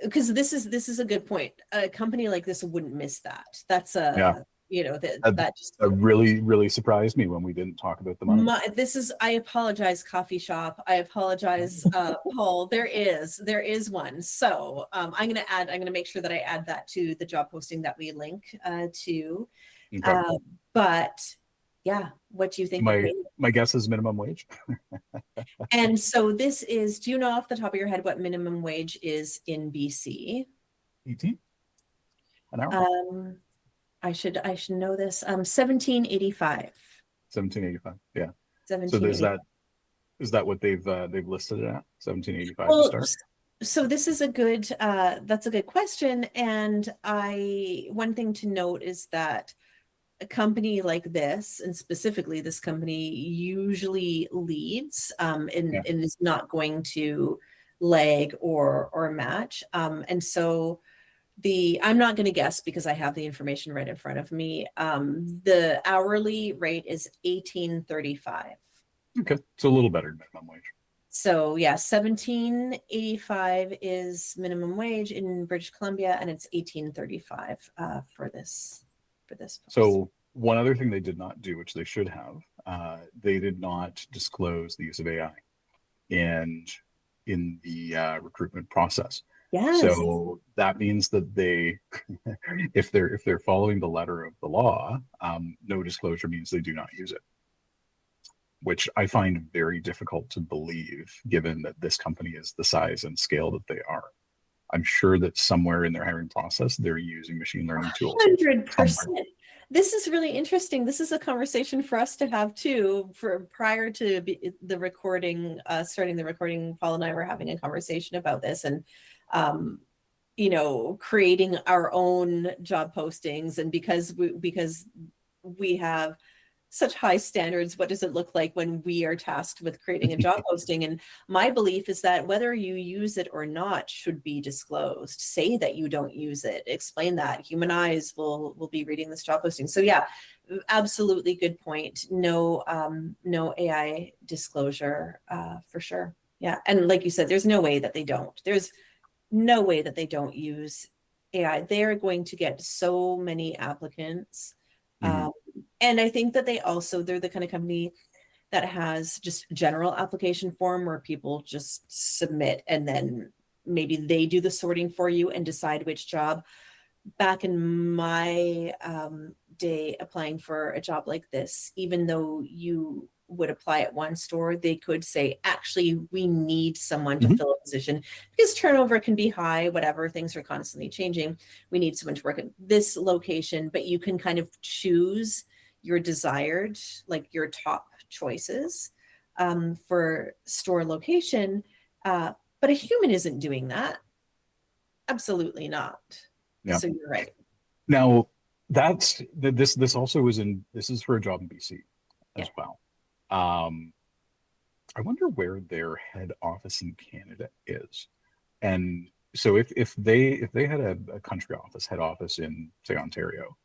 because this is a good point. A company like this wouldn't miss that. That's Yeah, a, you know, that that, that just that really surprised me when we didn't talk about the money. this is, I apologize, coffee shop. I apologize, Paul. There is one. So I'm gonna make sure that I add that to the job posting that we link to. Okay. Uh, but yeah, what do you think of My minimum? my guess is minimum wage. And so this is, do you know off the top of your head what minimum wage is in BC? 18 an hour. Um, I should know this. 1785. 1785. Yeah. So there's 1780. that. Is that what they've listed it at? 1785 to Well, start. so this is a good that's a good question. And I one thing to note is that a company like this, and specifically this company, usually leads Yeah. and is not going to lag or match. And so I'm not going to guess because I have the information right in front of me. The hourly rate is 1835. Okay. So a little better than minimum wage. So yeah, 1785 is minimum wage in British Columbia, and it's 1835 for this post. So one other thing they did not do, which they should have, they did not disclose the use of AI and in the recruitment process. Yes. So that means that they, if they're following the letter of the law, no disclosure means they do not use it, which I find very difficult to believe, given that this company is the size and scale that they are. I'm sure that somewhere in their hiring process, they're using machine learning tools somewhere. 100%. This is really interesting. This is a conversation for us to have too. For prior to the recording, starting the recording, Paul and I were having a conversation about this, and um, creating our own job postings. And because we have such high standards, what does it look like when we are tasked with creating a job posting? And my belief is that whether you use it or not should be disclosed. Say that you don't use it, explain that. Human eyes will be reading this job posting. So yeah, absolutely good point. No AI disclosure for sure. Yeah, and like you said, there's no way that they don't. There's no way that they don't use AI. They're going to get so many applicants. Mhm. And I think that they're the kind of company that has just general application form where people just submit and then maybe they do the sorting for you and decide which job. Back in my day applying for a job like this, even though you would apply at one store, they could say, actually, we need someone to Mhm. fill a position because turnover can be high, whatever, things are constantly changing. We need someone to work at this location, but you can kind of choose your desired, like your top choices for store location. But a human isn't doing that. Absolutely not. Yeah. So you're right. Now this also this is for a job in BC Yeah. as well. Um, I wonder where their head office in Canada is. And so if they had a country office, head office in, say, Ontario,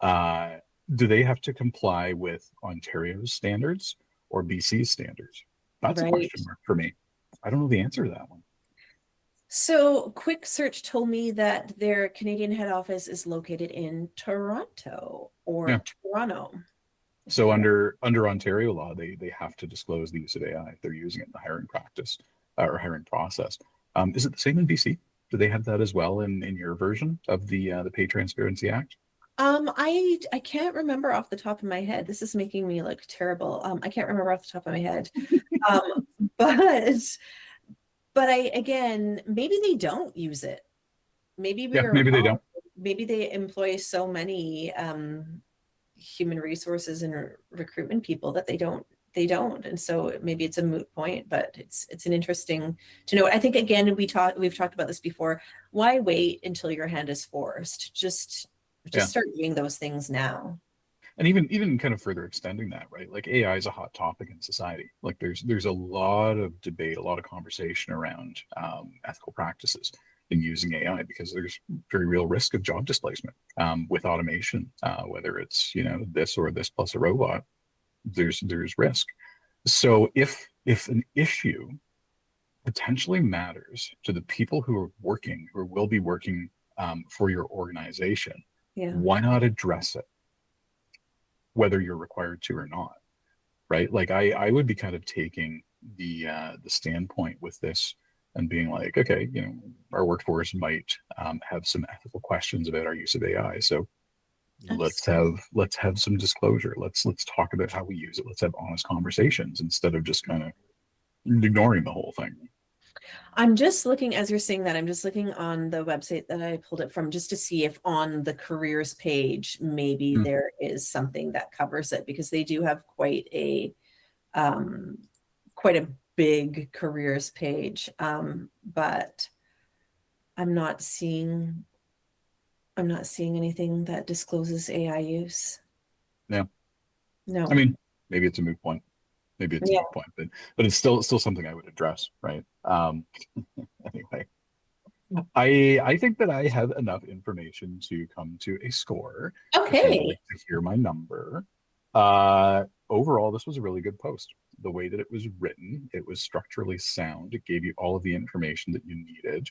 uh, do they have to comply with Ontario's standards or BC's standards? That's a Right. question mark for me. I don't know the answer to that one. So quick search told me that their Canadian head office is located in Toronto Yeah. or Toronto. So under Ontario law, they have to disclose the use of AI if they're using it in the hiring practice or hiring process. Is it the same in BC? Do they have that as well in your version of the Pay Transparency Act? I can't remember off the top of my head. This is making me look terrible. I can't remember off the top of my head. Um, but I again, maybe they don't use it. Maybe we Yeah, are maybe they wrong. don't. Maybe they employ so many human resources and recruitment people that they don't, and so maybe it's a moot point, but it's an interesting to know. I think again we've talked about this before. Why wait until your hand is forced? Just Yeah. start doing those things now. And even kind of further extending that, right? Like AI is a hot topic in society. Like there's a lot of debate, a lot of conversation around ethical practices in using AI because there's very real risk of job displacement with automation, whether it's this or this plus a robot. There's risk. So if an issue potentially matters to the people who are working or will be working for your organization, Yeah. why not address it, whether you're required to or not? Right? Like I would be kind of taking the standpoint with this and being like, okay, you know, our workforce might have some ethical questions about our use of AI. So Absolutely. let's have some disclosure. Let's talk about how we use it. Let's have honest conversations instead of just kind of ignoring the whole thing. I'm just looking, as you're saying that, I'm just looking on the website that I pulled it from just to see if on the careers page, maybe Mm. there is something that covers it, because they do have um, quite a big careers page. But I'm not seeing, I'm not seeing anything that discloses AI use. Yeah. I No. mean, maybe it's a moot point. Maybe it's a Yeah. moot point, but it's still something I would address, right? Anyway, I think that I have enough information to come to a score. If you would Okay. like to hear my number, overall, this was a really good post. The way that it was written, it was structurally sound. It gave you all of the information that you needed.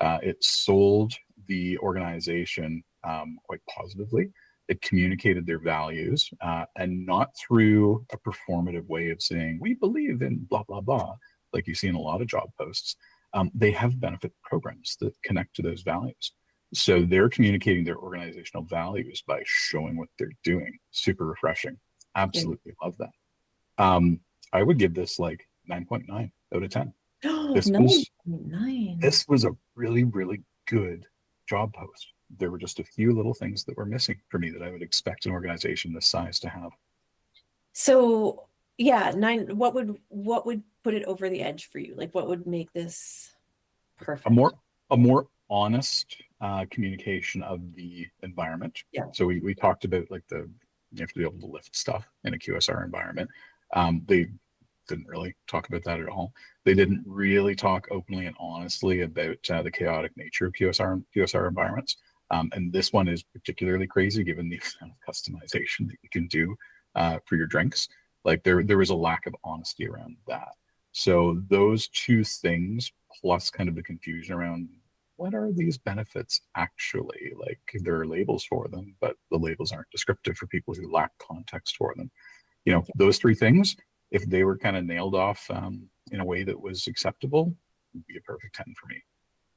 It sold the organization quite positively. It communicated their values, and not through a performative way of saying, we believe in blah, blah, blah, like you see in a lot of job posts. They have benefit programs that connect to those values. So they're communicating their organizational values by showing what they're doing. Super refreshing. Yeah. Absolutely love that. Um, I would give this like 9.9 out of 10. This was 9.9. this was a really, really good job post. There were just a few little things that were missing for me that I would expect an organization this size to have. So yeah, nine, what would put it over the edge for you? Like what would make this A perfect? more honest communication of the environment. Yeah. So we talked about like you have to be able to lift stuff in a QSR environment. They didn't really talk about that at all. They didn't really talk openly and honestly about the chaotic nature of QSR environments. And this one is particularly crazy given the amount of customization that you can do for your drinks. Like there was a lack of honesty around that. So those two things, plus kind of the confusion around what are these benefits actually? Like there are labels for them, but the labels aren't descriptive for people who lack context for them. You know, those three things, if they were kind of nailed off in a way that was acceptable, would be a perfect 10 for me.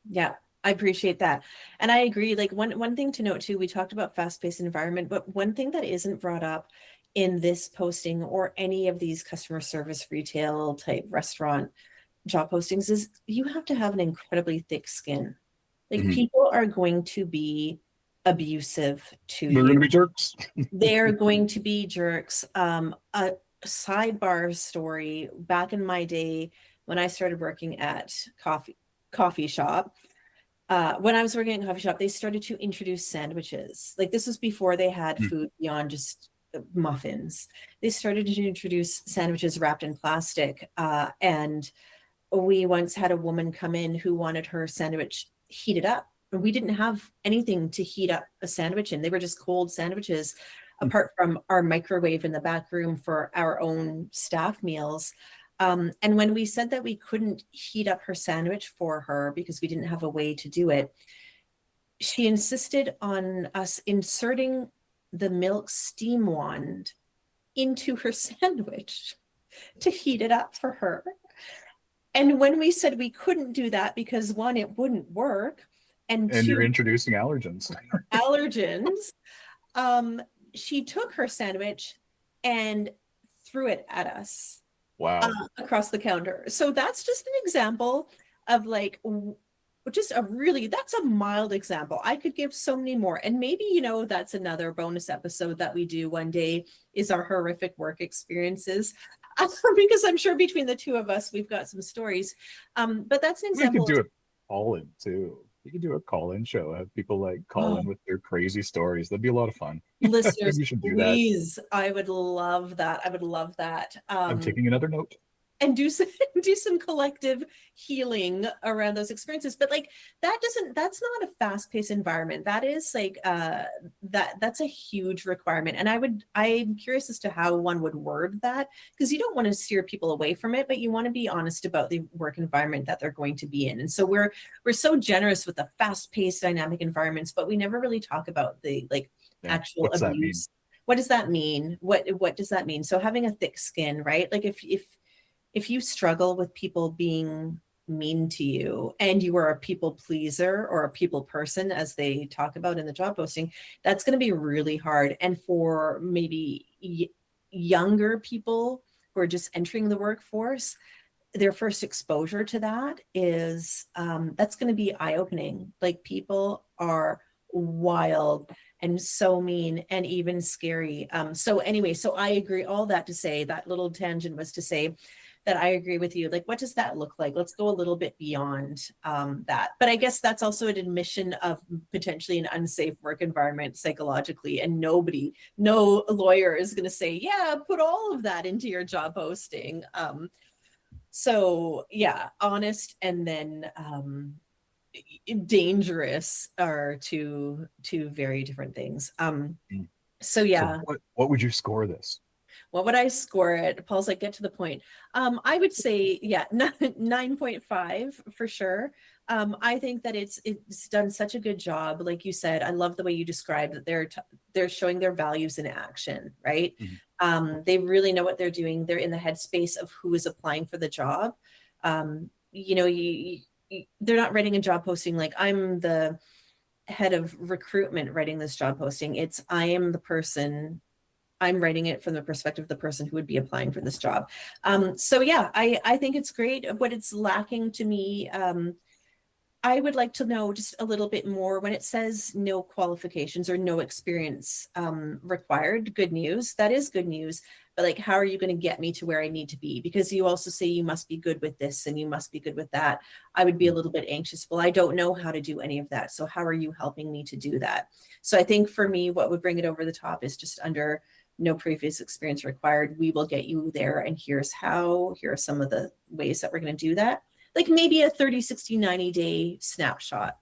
Yeah, I appreciate that. And I agree. Like one thing to note too, we talked about fast-paced environment, but one thing that isn't brought up in this posting or any of these customer service retail type restaurant job postings is you have to have an incredibly thick skin. Like Mm-hmm. people are going to be abusive to They're going you. to be jerks. They're going to be jerks. A sidebar story back in my day when I started working at coffee shop. When I was working at a coffee shop, they started to introduce sandwiches. Like this was before they had Mm. food beyond just muffins. They started to introduce sandwiches wrapped in plastic. And we once had a woman come in who wanted her sandwich heated up. And we didn't have anything to heat up a sandwich in. They were just cold sandwiches, apart from our microwave in the back room for our own staff meals. And when we said that we couldn't heat up her sandwich for her because we didn't have a way to do it, she insisted on us inserting the milk steam wand into her sandwich to heat it up for her. And when we said we couldn't do that because one, it wouldn't work, and And you're two, introducing allergens. allergens, um, she took her sandwich and threw it at us Wow. across the counter. So that's just an example of like just a really, that's a mild example. I could give so many more. And maybe, that's another bonus episode that we do one day is our horrific work experiences. Because I'm sure between the two of us, we've got some stories. But that's an We could example do of, a call-in too. We could do a call-in show. Have people like call oh, in with their crazy stories. That'd be a lot of fun. I think listeners, we should do that. please. I would love that. I would love that. I'm taking another note. and do some do some collective healing around those experiences. But like that's not a fast-paced environment. That is like that's a huge requirement. And I'm curious as to how one would word that, because you don't want to steer people away from it, but you want to be honest about the work environment that they're going to be in. And so we're so generous with the fast-paced dynamic environments, but we never really talk about the like actual What's that mean? abuse. What does that mean? What does that mean? So having a thick skin, right? Like if you struggle with people being mean to you and you are a people pleaser or a people person, as they talk about in the job posting, that's going to be really hard. And for maybe younger people who are just entering the workforce, their first exposure to that is that's going to be eye-opening. Like people are wild and so mean and even scary. So anyway, so I agree. All that to say, that little tangent was to say that I agree with you. Like, what does that look like? Let's go a little bit beyond that. But I guess that's also an admission of potentially an unsafe work environment psychologically. And no lawyer is going to say, yeah, put all of that into your job posting. So yeah, honest and then dangerous are two very different things. So yeah. So what would you score this? What would I score it? Paul's like, get to the point. I would say, yeah, 9.5 for sure. I think that it's done such a good job. Like you said, I love the way you described that they're showing their values in action, right? They really know what they're doing. They're in the headspace of who is applying for the job. You know, they're not writing a job posting like, I'm the head of recruitment writing this job posting. It's, I am the person, I'm writing it from the perspective of the person who would be applying for this job. So yeah, I think it's great. What it's lacking to me, I would like to know just a little bit more when it says no qualifications or no experience required. Good news. That is good news. But like, how are you going to get me to where I need to be? Because you also say you must be good with this and you must be good with that. I would be a little bit anxious. Well, I don't know how to do any of that. So how are you helping me to do that? So I think for me, what would bring it over the top is just under no previous experience required. We will get you there. And here's how. Here are some of the ways that we're going to do that. Like maybe a 30, 60, 90 day snapshot.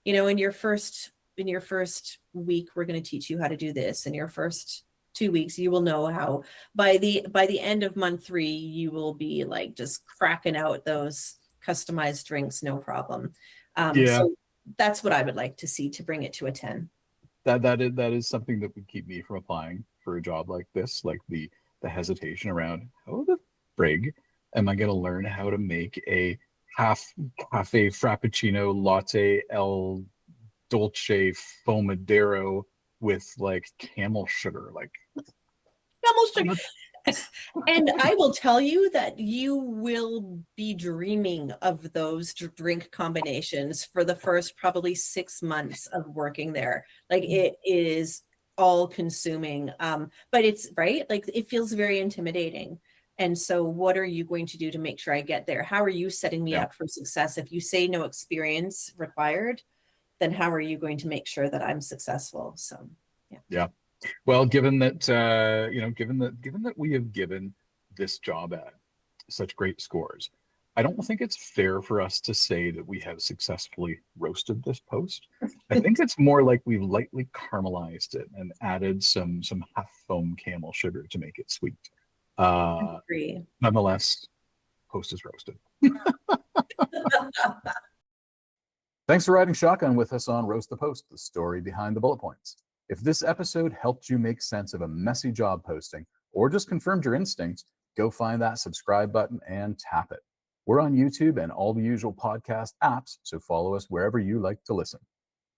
You know, in your first week, we're going to teach you how to do this. In your first 2 weeks, you will know how. By the end of month 3, you will be like just cracking out those customized drinks, no problem. So that's what I would like to see to bring it to a 10. That is something that would keep me from applying for a job like this, like the hesitation around how the frig am I going to learn how to make a half cafe frappuccino latte el dolce fomadero with like camel sugar, like And I will tell you that you will be dreaming of those drink combinations for the first probably 6 months of working there. Like it is all consuming. But it's right, like it feels very intimidating. And so what are you going to do to make sure I get there? How are you setting me up for success? If you say no experience required, then how are you going to make sure that I'm successful? So yeah. Well, given that given that we have given this job ad such great scores, I don't think it's fair for us to say that we have successfully roasted this post. I think it's more like we've lightly caramelized it and added some half foam camel sugar to make it sweet. Nonetheless, post is roasted. Thanks for riding shotgun with us on Roast the Post, the story behind the bullet points. If this episode helped you make sense of a messy job posting or just confirmed your instincts, go find that subscribe button and tap it. We're on YouTube and all the usual podcast apps, so follow us wherever you like to listen.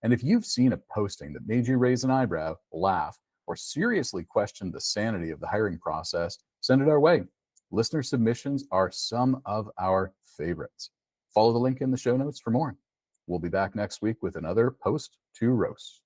And if you've seen a posting that made you raise an eyebrow, laugh, or seriously question the sanity of the hiring process, send it our way. Listener submissions are some of our favorites. Follow the link in the show notes for more. We'll be back next week with another post to roast.